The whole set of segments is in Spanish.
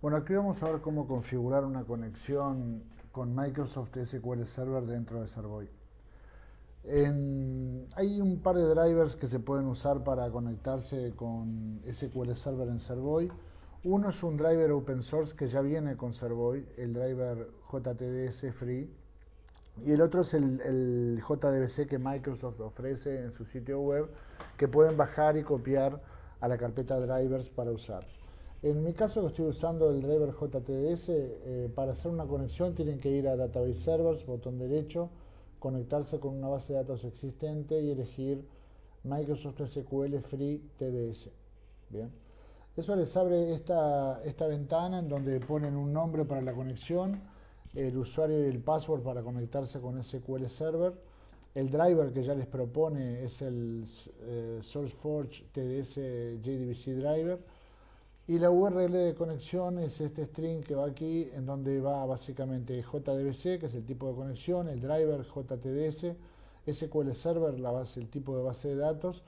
Bueno, aquí vamos a ver cómo configurar una conexión con Microsoft SQL Server dentro de Servoy. Hay un par de drivers que se pueden usar para conectarse con SQL Server en Servoy. Uno es un driver open source que ya viene con Servoy, el driver JTDS Free, y el otro es el JDBC que Microsoft ofrece en su sitio web, que pueden bajar y copiar a la carpeta drivers para usar. En mi caso que estoy usando el driver JTDS, para hacer una conexión tienen que ir a Database Servers, botón derecho, conectarse con una base de datos existente y elegir Microsoft SQL Free TDS. Bien. Eso les abre esta ventana en donde ponen un nombre para la conexión, el usuario y el password para conectarse con SQL Server. El driver que ya les propone es el SourceForge TDS JDBC Driver. Y la URL de conexión es este string que va aquí, en donde va básicamente JDBC, que es el tipo de conexión, el driver JTDS, SQL Server, el tipo de base de datos,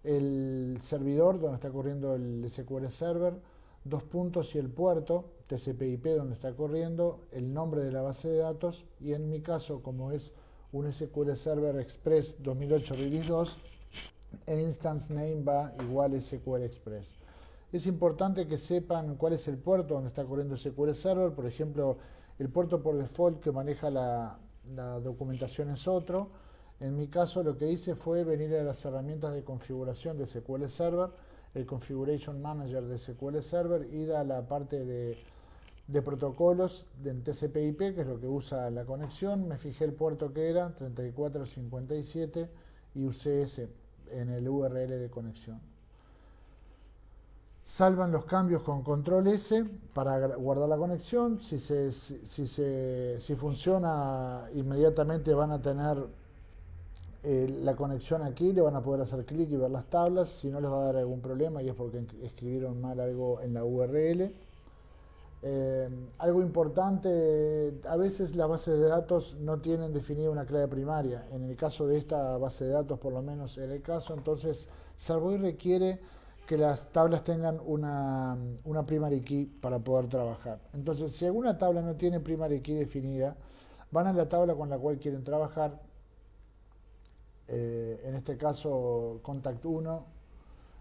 el servidor donde está corriendo el SQL Server, dos puntos y el puerto, TCP/IP donde está corriendo, el nombre de la base de datos y en mi caso, como es un SQL Server Express 2008 Release 2, el instance name va igual SQL Express. Es importante que sepan cuál es el puerto donde está corriendo SQL Server. Por ejemplo, el puerto por default que maneja la documentación es otro. En mi caso lo que hice fue venir a las herramientas de configuración de SQL Server, el Configuration Manager de SQL Server, ir a la parte de protocolos de TCP/IP, que es lo que usa la conexión. Me fijé el puerto que era 3457 y usé ese en el URL de conexión. Salvan los cambios con control S para guardar la conexión. Si funciona, inmediatamente van a tener la conexión aquí, le van a poder hacer clic y ver las tablas. Si no les va a dar algún problema y es porque escribieron mal algo en la URL. Algo importante, a veces las bases de datos no tienen definida una clave primaria. En el caso de esta base de datos, por lo menos era el caso. Entonces, Servoy requiere que las tablas tengan una primary key para poder trabajar. Entonces, si alguna tabla no tiene primary key definida, van a la tabla con la cual quieren trabajar. En este caso, contact 1,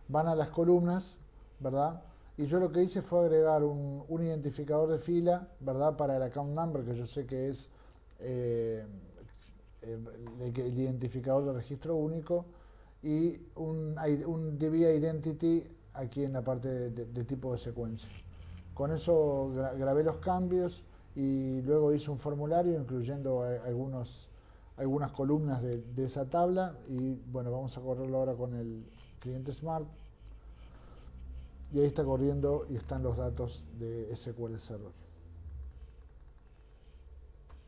van a las columnas, ¿verdad? Y yo lo que hice fue agregar un identificador de fila, ¿verdad? Para el account number, que yo sé que es eh, el identificador de registro único, y un DB Identity aquí en la parte de tipo de secuencia. Con eso grabé los cambios y luego hice un formulario incluyendo algunas columnas de esa tabla y bueno, vamos a correrlo ahora con el cliente Smart. Y ahí está corriendo y están los datos de SQL Server.